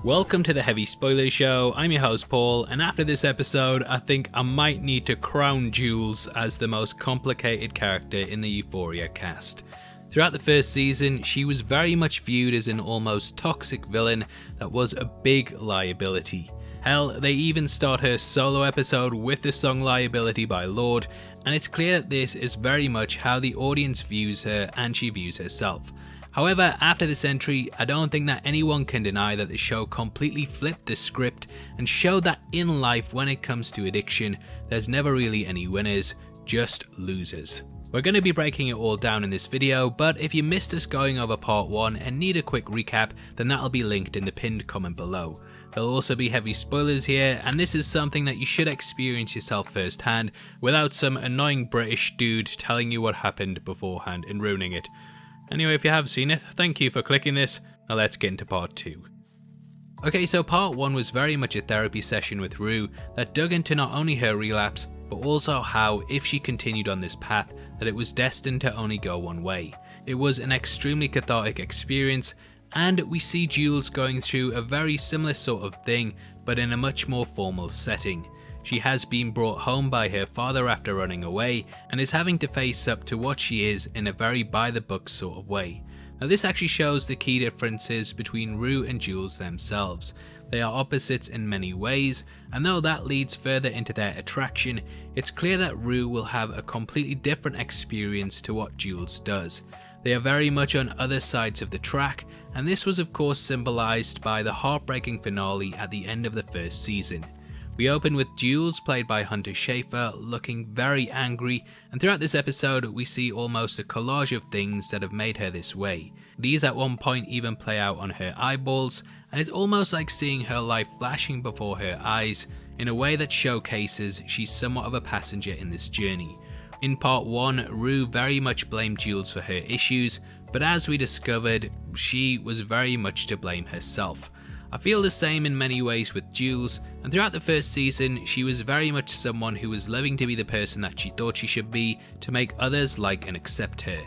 Welcome to the Heavy Spoilers Show. I'm your host Paul, and after this episode I think I might need to crown Jules as the most complicated character in the Euphoria cast. Throughout the first season, she was very much viewed as an almost toxic villain that was a big liability. Hell, they even start her solo episode with the song Liability by Lorde, and it's clear that this is very much how the audience views her and she views herself. However, after this entry, I don't think that anyone can deny that the show completely flipped the script and showed that in life when it comes to addiction, there's never really any winners, just losers. We're going to be breaking it all down in this video, but if you missed us going over part 1 and need a quick recap, then that'll be linked in the pinned comment below. There'll also be heavy spoilers here, and this is something that you should experience yourself firsthand without some annoying British dude telling you what happened beforehand and ruining it. Anyway, if you have seen it, thank you for clicking this. Now let's get into part 2. Okay, so part 1 was very much a therapy session with Rue that dug into not only her relapse, but also how, if she continued on this path, that it was destined to only go one way. It was an extremely cathartic experience, and we see Jules going through a very similar sort of thing, but in a much more formal setting. She has been brought home by her father after running away, and is having to face up to what she is in a very by-the-book sort of way. Now this actually shows the key differences between Rue and Jules themselves. They are opposites in many ways, and though that leads further into their attraction, it's clear that Rue will have a completely different experience to what Jules does. They are very much on other sides of the track, and this was of course symbolised by the heartbreaking finale at the end of the first season. We open with Jules, played by Hunter Schaefer, looking very angry, and throughout this episode we see almost a collage of things that have made her this way. These at one point even play out on her eyeballs, and it's almost like seeing her life flashing before her eyes in a way that showcases she's somewhat of a passenger in this journey. In part 1, Rue very much blamed Jules for her issues, but as we discovered, she was very much to blame herself. I feel the same in many ways with Jules, and throughout the first season, she was very much someone who was living to be the person that she thought she should be to make others like and accept her.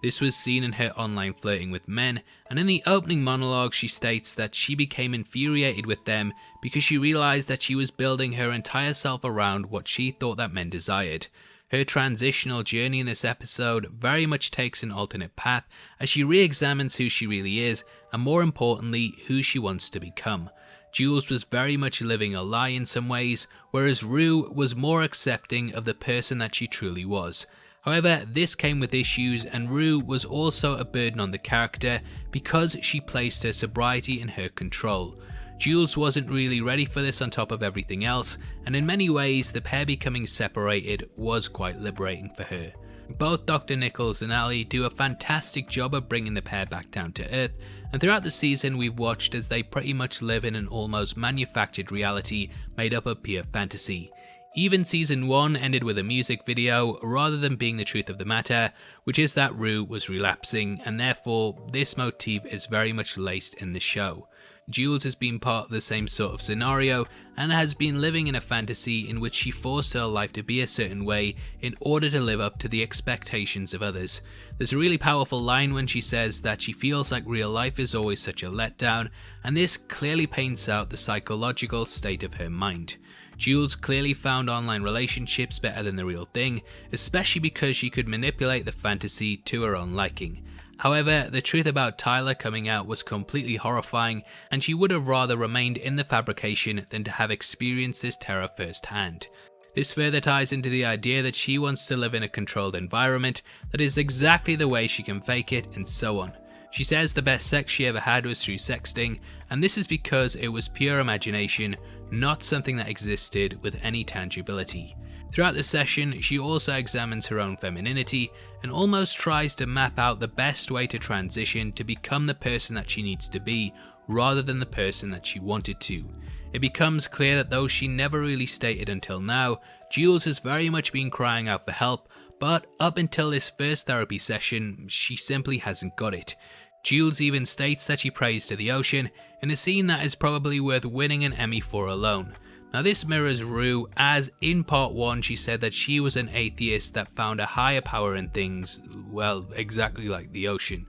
This was seen in her online flirting with men, and in the opening monologue she states that she became infuriated with them because she realised that she was building her entire self around what she thought that men desired. Her transitional journey in this episode very much takes an alternate path as she re-examines who she really is, and more importantly, who she wants to become. Jules was very much living a lie in some ways, whereas Rue was more accepting of the person that she truly was. However, this came with issues, and Rue was also a burden on the character because she placed her sobriety in her control. Jules wasn't really ready for this on top of everything else, and in many ways the pair becoming separated was quite liberating for her. Both Dr. Nichols and Ali do a fantastic job of bringing the pair back down to earth, and throughout the season we've watched as they pretty much live in an almost manufactured reality made up of pure fantasy. Even season 1 ended with a music video rather than being the truth of the matter, which is that Rue was relapsing, and therefore this motif is very much laced in the show. Jules has been part of the same sort of scenario and has been living in a fantasy in which she forced her life to be a certain way in order to live up to the expectations of others. There's a really powerful line when she says that she feels like real life is always such a letdown, and this clearly paints out the psychological state of her mind. Jules clearly found online relationships better than the real thing, especially because she could manipulate the fantasy to her own liking. However, the truth about Tyler coming out was completely horrifying, and she would have rather remained in the fabrication than to have experienced this terror firsthand. This further ties into the idea that she wants to live in a controlled environment that is exactly the way she can fake it, and so on. She says the best sex she ever had was through sexting, and this is because it was pure imagination, not something that existed with any tangibility. Throughout the session, she also examines her own femininity and almost tries to map out the best way to transition to become the person that she needs to be, rather than the person that she wanted to. It becomes clear that though she never really stated until now, Jules has very much been crying out for help, but up until this first therapy session, she simply hasn't got it. Jules even states that she prays to the ocean in a scene that is probably worth winning an Emmy for alone. Now this mirrors Rue, as in part 1 she said that she was an atheist that found a higher power in things, well, exactly like the ocean.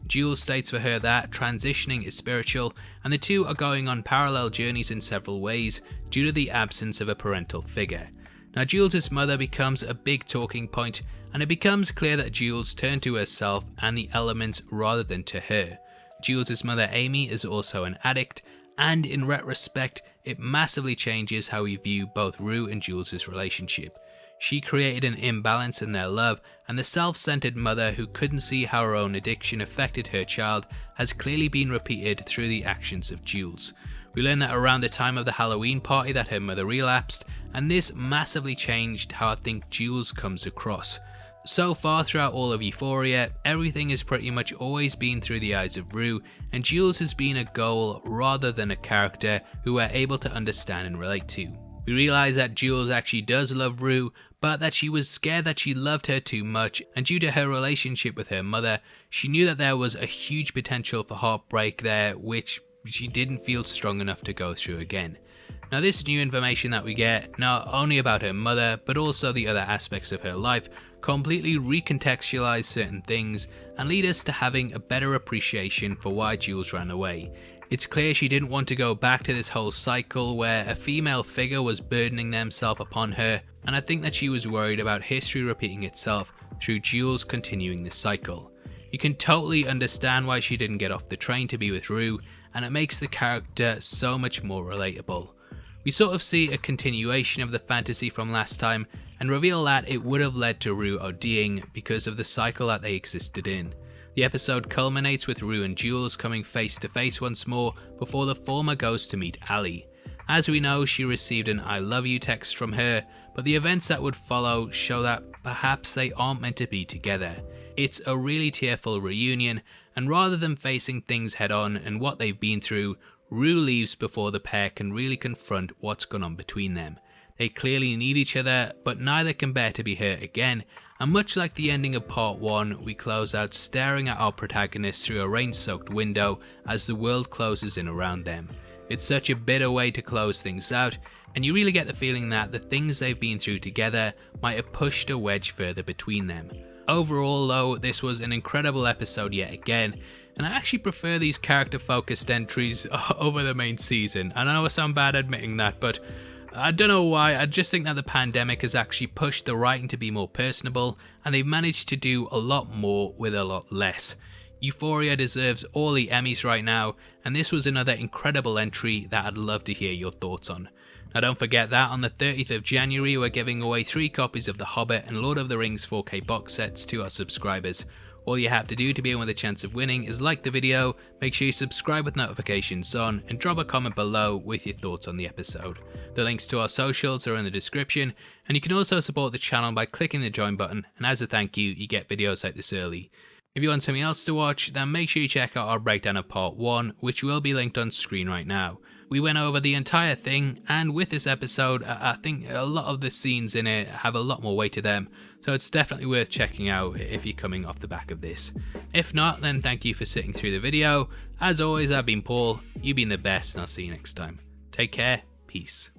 Jules states for her that transitioning is spiritual, and the two are going on parallel journeys in several ways due to the absence of a parental figure. Now Jules' mother becomes a big talking point, and it becomes clear that Jules turned to herself and the elements rather than to her. Jules' mother Amy is also an addict, and in retrospect, it massively changes how we view both Rue and Jules' relationship. She created an imbalance in their love, and the self-centered mother who couldn't see how her own addiction affected her child has clearly been repeated through the actions of Jules. We learn that around the time of the Halloween party that her mother relapsed, and this massively changed how I think Jules comes across. So far throughout all of Euphoria, everything has pretty much always been through the eyes of Rue, and Jules has been a goal rather than a character who we're able to understand and relate to. We realise that Jules actually does love Rue, but that she was scared that she loved her too much, and due to her relationship with her mother, she knew that there was a huge potential for heartbreak there, which she didn't feel strong enough to go through again. Now this new information that we get, not only about her mother, but also the other aspects of her life, completely recontextualize certain things and lead us to having a better appreciation for why Jules ran away. It's clear she didn't want to go back to this whole cycle where a female figure was burdening themselves upon her, and I think that she was worried about history repeating itself through Jules continuing this cycle. You can totally understand why she didn't get off the train to be with Rue, and it makes the character so much more relatable. We sort of see a continuation of the fantasy from last time and reveal that it would have led to Rue ODing because of the cycle that they existed in. The episode culminates with Rue and Jules coming face to face once more before the former goes to meet Ali. As we know, she received an I love you text from her, but the events that would follow show that perhaps they aren't meant to be together. It's a really tearful reunion, and rather than facing things head on and what they've been through, Rue leaves before the pair can really confront what's gone on between them. They clearly need each other, but neither can bear to be hurt again, and much like the ending of part 1, we close out staring at our protagonists through a rain-soaked window as the world closes in around them. It's such a bitter way to close things out, and you really get the feeling that the things they've been through together might have pushed a wedge further between them. Overall though, this was an incredible episode yet again, and I actually prefer these character-focused entries over the main season. And I know I sound bad admitting that, but I don't know why. I just think that the pandemic has actually pushed the writing to be more personable, and they've managed to do a lot more with a lot less. Euphoria deserves all the Emmys right now, and this was another incredible entry that I'd love to hear your thoughts on. Now don't forget that on the 30th of January we're giving away 3 copies of The Hobbit and Lord of the Rings 4K box sets to our subscribers. All you have to do to be in with a chance of winning is like the video, make sure you subscribe with notifications on, and drop a comment below with your thoughts on the episode. The links to our socials are in the description, and you can also support the channel by clicking the join button, and as a thank you, you get videos like this early. If you want something else to watch, then make sure you check out our breakdown of part 1, which will be linked on screen right now. We went over the entire thing, and with this episode, I think a lot of the scenes in it have a lot more weight to them, so it's definitely worth checking out if you're coming off the back of this. If not, then thank you for sitting through the video. As always, I've been Paul, you've been the best, and I'll see you next time. Take care, peace.